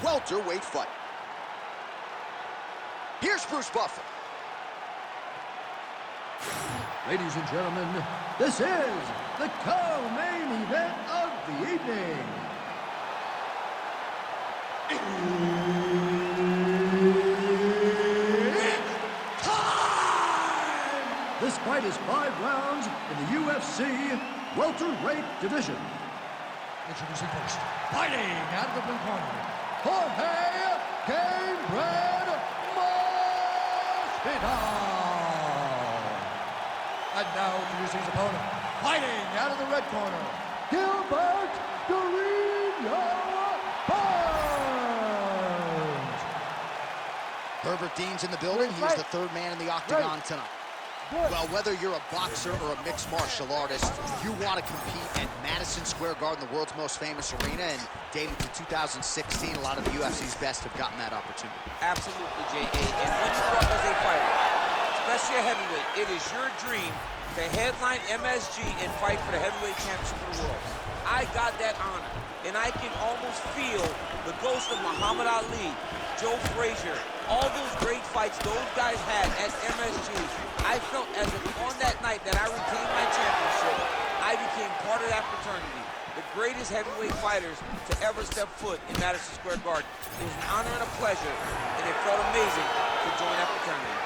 welterweight fight. Here's Bruce Buffer. Ladies and gentlemen, this is the co-main event of the evening. It's time! This fight is 5 rounds in the UFC welterweight division. Introducing first, fighting out of the blue corner, Jorge Gilbert Masvidal. And now introducing his opponent, fighting out of the red corner, Gilbert Burns. Herbert Dean's in the building. He's the third man in the octagon tonight. Well, whether you're a boxer or a mixed martial artist, you want to compete at Madison Square Garden, the world's most famous arena, and dating to 2016, a lot of the UFC's best have gotten that opportunity. Absolutely, J.A. And when you grow up as a fighter, especially a heavyweight, it is your dream to headline MSG and fight for the heavyweight championship of the world. I got that honor, and I can almost feel the ghost of Muhammad Ali, Joe Frazier, all those great fights those guys had at MSG. I felt as if on that night that I retained my championship, I became part of that fraternity. The greatest heavyweight fighters to ever step foot in Madison Square Garden. It was an honor and a pleasure, and it felt amazing to join that fraternity.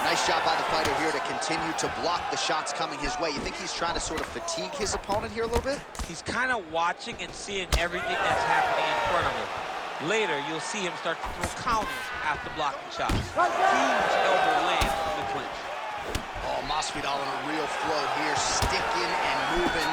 Nice job by the fighter here to continue to block the shots coming his way. You think he's trying to sort of fatigue his opponent here a little bit? He's kind of watching and seeing everything that's happening in front of him. Later, you'll see him start to throw counters after blocking shots. Huge elbow lands in the clinch. Oh, Masvidal in a real flow here, sticking and moving.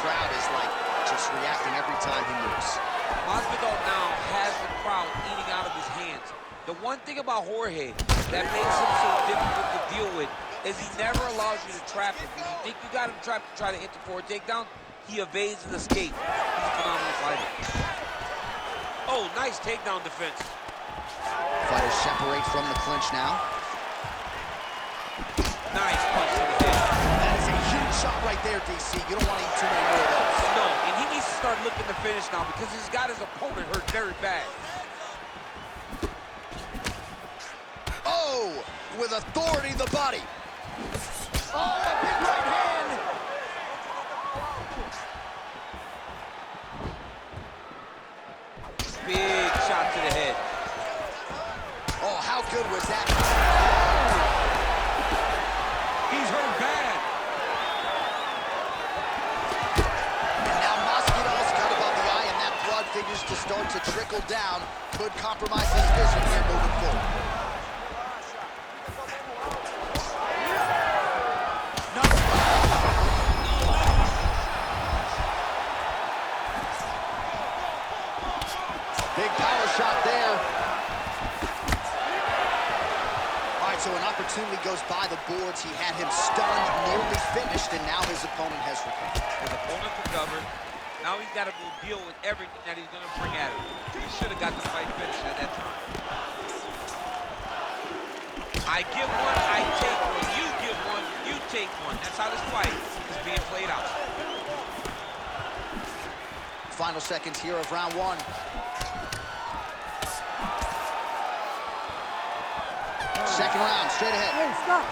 Crowd is like just reacting every time he moves. Masvidal now has the crowd eating out of his hands. The one thing about Jorge that makes him so difficult to deal with is he never allows you to trap him. When you think you got him trapped to try to hit the forward takedown, he evades and escapes. He's a phenomenal fighter. Oh, nice takedown defense. Fighters separate from the clinch now. Nice punch to the head. That is a huge shot right there, DC. You don't want to eat too many more of those. No, and he needs to start looking to finish now because he's got his opponent hurt very bad. Oh, with authority the body. Oh, a big right hand. Big shot to the head. Oh, how good was that? He's hurt bad. And now Masvidal's cut above the eye, and that blood figures to start to trickle down. Could compromise his vision here moving forward. Big power shot there. All right, so an opportunity goes by the boards. He had him stunned, nearly finished, and now his opponent has recovered. His opponent recovered. Now he's got to go deal with everything that he's going to bring at him. He should have got the fight finished at that time. I give one, I take one. You give one, you take one. That's how this fight is being played out. Final seconds here of round one. Second round, straight ahead. Hey, stop.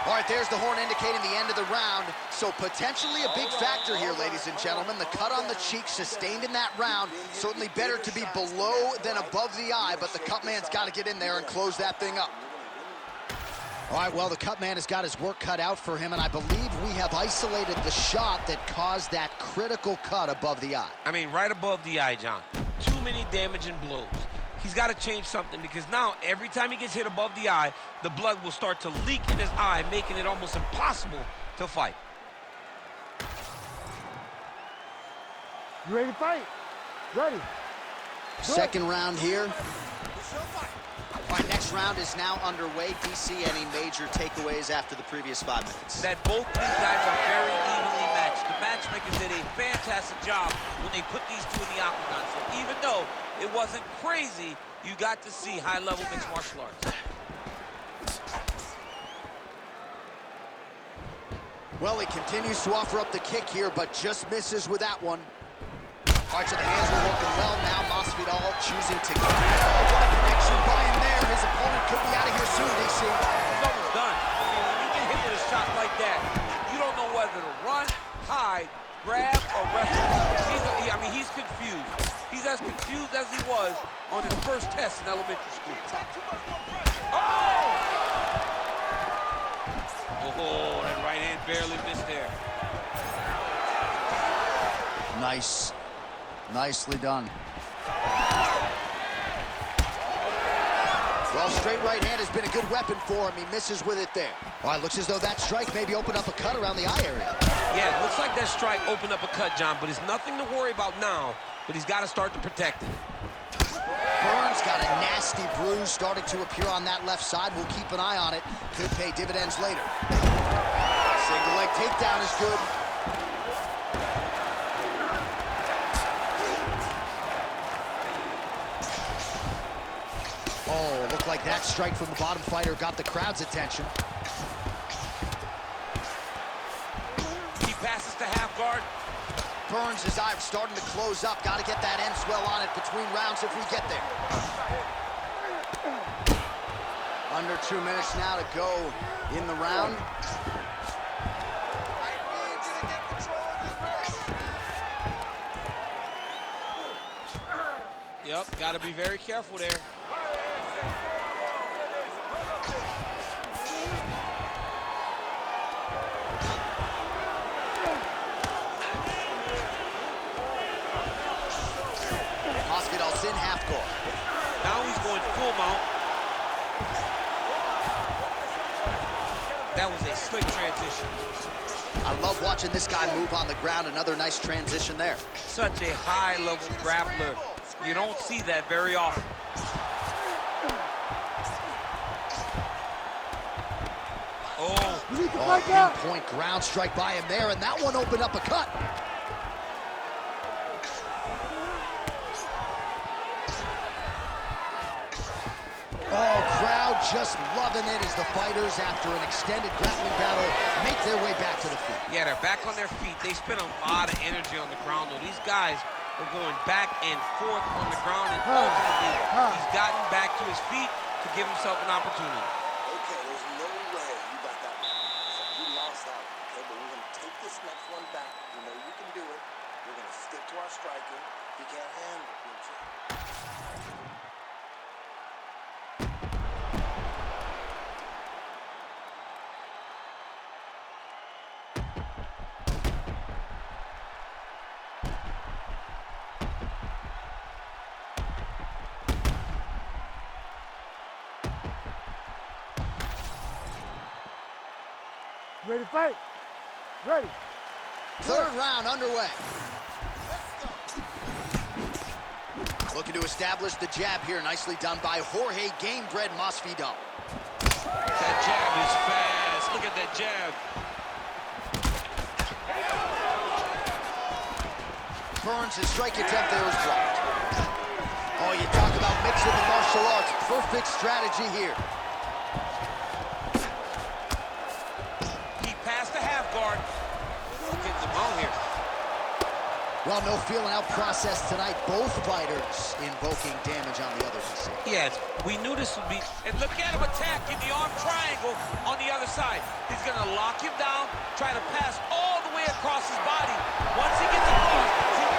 All right, there's the horn indicating the end of the round. So potentially a big factor here, ladies and gentlemen. The cut on the cheek sustained in that round. Certainly better to be below than above the eye, but the cut man's got to get in there and close that thing up. All right, well, the cut man has got his work cut out for him, and I believe we have isolated the shot that caused that critical cut above the eye. I mean, right above the eye, John. Too many damaging blows. He's got to change something because now every time he gets hit above the eye, the blood will start to leak in his eye, making it almost impossible to fight. You ready to fight? Ready. Second round here. All right, next round is now underway. DC, any major takeaways after the previous 5 minutes? That both these guys are very evenly matched. The matchmakers did a fantastic job when they put these two in the octagon. So even though it wasn't crazy, you got to see high-level mixed martial arts. Well, he continues to offer up the kick here, but just misses with that one. All right, so the hands were working well. Now Masvidal choosing to get what a connection by him there. His opponent could be out of here soon, DC. He's almost done. I mean, when you get hit with a shot like that, you don't know whether to run, hide, grab, or wrestle. He's confused. He's as confused as he was on his first test in elementary school. Oh, that right hand barely missed there. Nice. Nicely done. Well, straight right hand has been a good weapon for him. He misses with it there. All right, looks as though that strike maybe opened up a cut around the eye area. Yeah, it looks like that strike opened up a cut, John, but it's nothing to worry about now, but he's got to start to protect it. Burns got a nasty bruise starting to appear on that left side. We'll keep an eye on it. Could pay dividends later. Single leg takedown is good. Oh, looked like that strike from the bottom fighter got the crowd's attention. He passes to half guard. Burns' eye starting to close up. Got to get that end swell on it between rounds if we get there. Under 2 minutes now to go in the round. Yep, got to be very careful there. Masvidal's in half guard. Now he's going full mount. That was a slick transition. I love watching this guy move on the ground. Another nice transition there. Such a high-level grappler. You don't see that very often. Pinpoint ground strike by him there, and that one opened up a cut. Oh, crowd just loving it as the fighters, after an extended grappling battle, make their way back to the feet. Yeah, they're back on their feet. They spend a lot of energy on the ground, though. These guys are going back and forth on the ground, and ultimately, he's gotten back to his feet to give himself an opportunity. Okay, there's no way you got that one. So you lost that one, okay? But we're going to take this next one back. You know you can do it. We're going to stick to our striking. He can't handle it, you know. Ready to fight? Ready. Third round underway. Looking to establish the jab here. Nicely done by Jorge Gamebred Masvidal. That jab is fast. Look at that jab. Burns' strike attempt there was blocked. Oh, you talk about mixing the martial arts. Perfect strategy here. He passed the half guard. Getting the mount here. Well, no feeling out process tonight. Both fighters invoking damage on the other. Yes, we knew this would be. And look at him attacking the arm triangle on the other side. He's going to lock him down, try to pass all the way across his body. Once he gets across, he's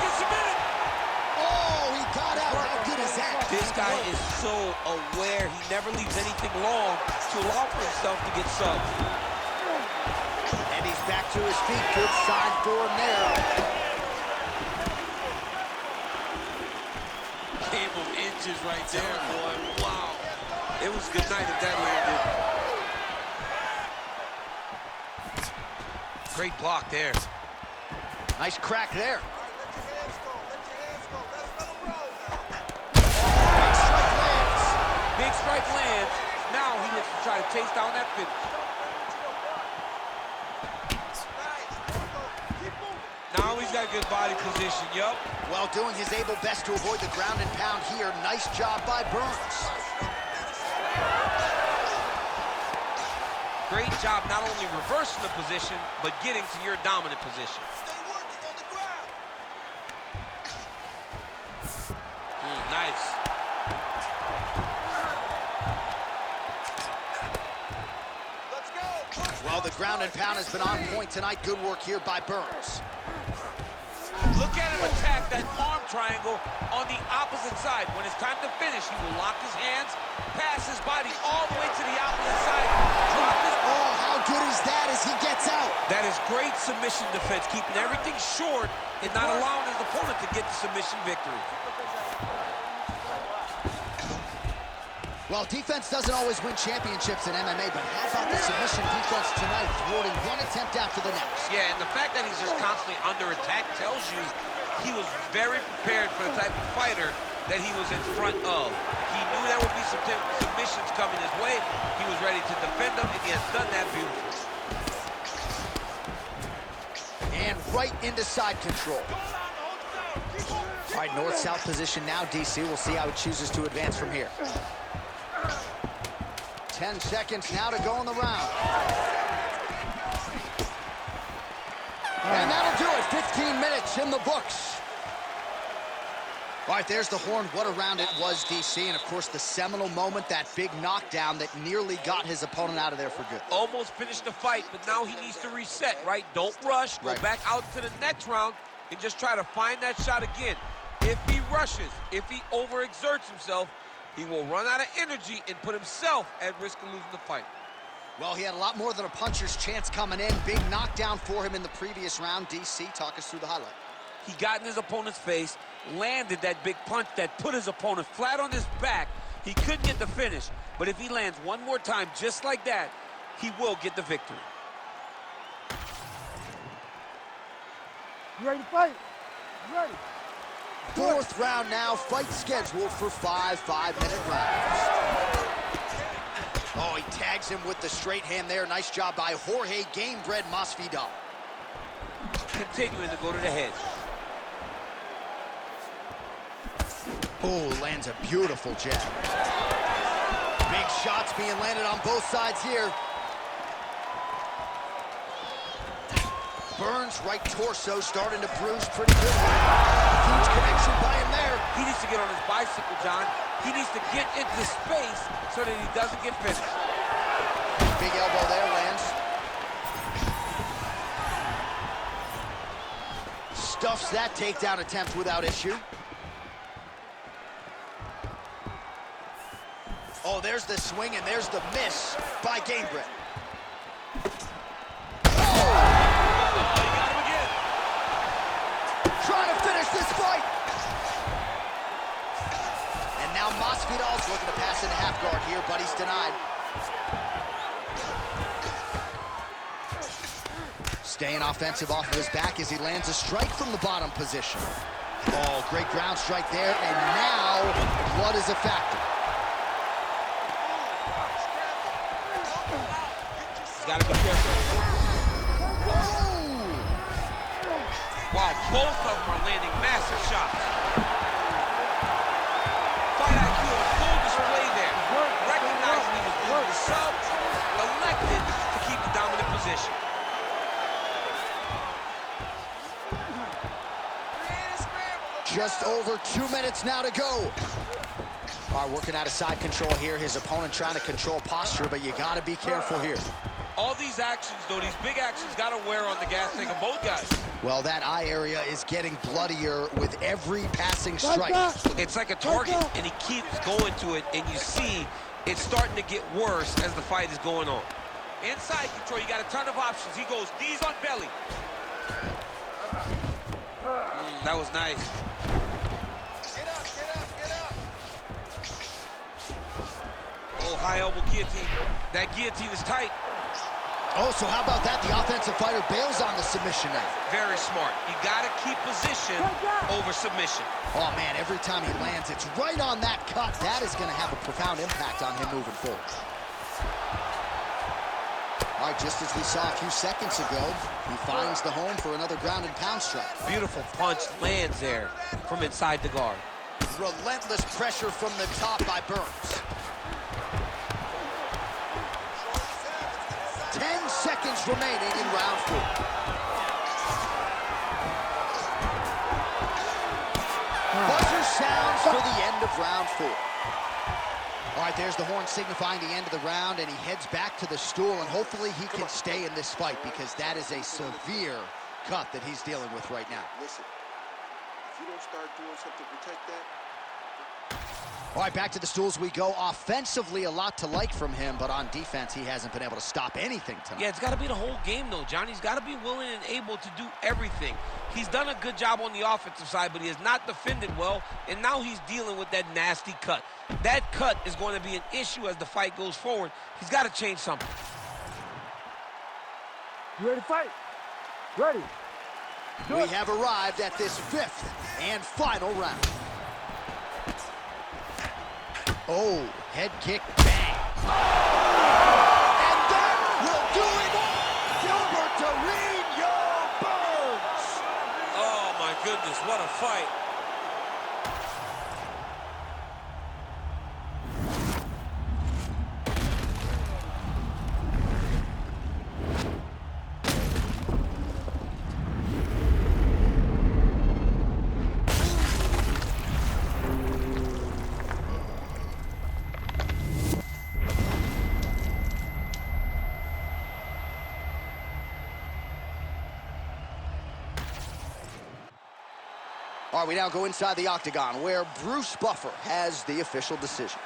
getting submitted. Oh, he got out. How good is that? This guy is so aware. He never leaves anything long to allow for himself to get subbed. And he's back to his feet. Good sign for him there. Game of inches right there, boy. Wow. It was good night if that landed. Great block there. Nice crack there. Big strike lands. Now he looks to try to chase down that finish. Now he's got good body position, yup. Well, doing his able best to avoid the ground and pound here. Nice job by Burns. Great job not only reversing the position, but getting to your dominant position. Well, the ground and pound has been on point tonight. Good work here by Burns. Look at him attack that arm triangle on the opposite side. When it's time to finish, he will lock his hands, pass his body all the way to the opposite side, drop his... Oh, how good is that as he gets out? That is great submission defense, keeping everything short and not allowing his opponent to get the submission victory. Well, defense doesn't always win championships in MMA, but how about the submission defense tonight, thwarting one attempt after the next? Yeah, and the fact that he's just constantly under attack tells you he was very prepared for the type of fighter that he was in front of. He knew there would be some submissions coming his way. He was ready to defend them, and he has done that beautifully. And right into side control. All right, north-south position now, DC. We'll see how he chooses to advance from here. 10 seconds now to go in the round. And that'll do it. 15 minutes in the books. All right, there's the horn. What a round it was, DC. And, of course, the seminal moment, that big knockdown that nearly got his opponent out of there for good. Almost finished the fight, but now he needs to reset, right? Don't rush. Go back out to the next round and just try to find that shot again. If he rushes, if he overexerts himself, he will run out of energy and put himself at risk of losing the fight. Well, he had a lot more than a puncher's chance coming in. Big knockdown for him in the previous round. DC, talk us through the highlight. He got in his opponent's face, landed that big punch that put his opponent flat on his back. He couldn't get the finish, but if he lands one more time just like that, he will get the victory. You ready to fight? You ready? Fourth round now, fight scheduled for 5 5-minute rounds. Oh, he tags him with the straight hand there. Nice job by Jorge Gamebred Masvidal. Continuing to go to the head. Oh, lands a beautiful jab. Big shots being landed on both sides here. Burns' right torso starting to bruise pretty good. Huge connection by him there. He needs to get on his bicycle, John. He needs to get into space so that he doesn't get finished. Big elbow there lands. Stuffs that takedown attempt without issue. Oh, there's the swing and there's the miss by Gamebred. Masvidal's looking to pass into half guard here, but he's denied. Staying offensive off of his back as he lands a strike from the bottom position. Oh, great ground strike there, and now blood is a factor. He's got to be careful. Oh! Wow, both of them are landing massive shots. Fight IQ on full display there. Recognizing he was doing the sub, elected to keep the dominant position. Just over 2 minutes now to go. All right, working out of side control here. His opponent trying to control posture, but you got to be careful here. All these actions, though, these big actions got to wear on the gas tank of both guys. Well, that eye area is getting bloodier with every passing strike. It's like a target, and he keeps going to it, and you see it's starting to get worse as the fight is going on. Inside control, you got a ton of options. He goes knees on belly. That was nice. Get up, get up, get up. Oh, high elbow guillotine. That guillotine is tight. Oh, so how about that? The offensive fighter bails on the submission now. Very smart. You got to keep position over submission. Oh, man, every time he lands, it's right on that cut. That is going to have a profound impact on him moving forward. All right, just as we saw a few seconds ago, he finds the home for another ground and pound strike. Beautiful punch lands there from inside the guard. Relentless pressure from the top by Burns. 10 seconds remaining in round 4. Buzzer sounds for the end of round 4. All right, there's the horn signifying the end of the round, and he heads back to the stool, and hopefully he can stay in this fight because that is a severe cut that he's dealing with right now. Listen, if you don't start doing something to protect that. All right, back to the stools we go. Offensively, a lot to like from him, but on defense, he hasn't been able to stop anything tonight. Yeah, it's got to be the whole game, though, Johnny. He's got to be willing and able to do everything. He's done a good job on the offensive side, but he has not defended well, and now he's dealing with that nasty cut. That cut is going to be an issue as the fight goes forward. He's got to change something. You ready to fight? Ready. We have arrived at this 5th and final round. Oh, head kick, bang. And that will do it. Gilbert Burns. Oh, my goodness, what a fight. All right, we now go inside the octagon where Bruce Buffer has the official decision.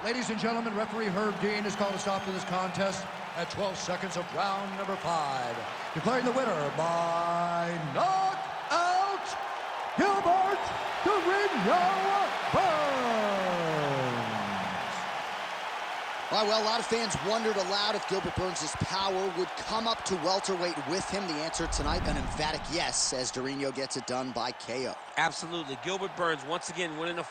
Ladies and gentlemen, referee Herb Dean has called a stop to this contest at 12 seconds of round number 5. Declaring the winner by knockout, Gilbert Burns. All right, well, a lot of fans wondered aloud if Gilbert Burns' power would come up to welterweight with him. The answer tonight, an emphatic yes, as Durinho gets it done by KO. Absolutely. Gilbert Burns, once again, winning a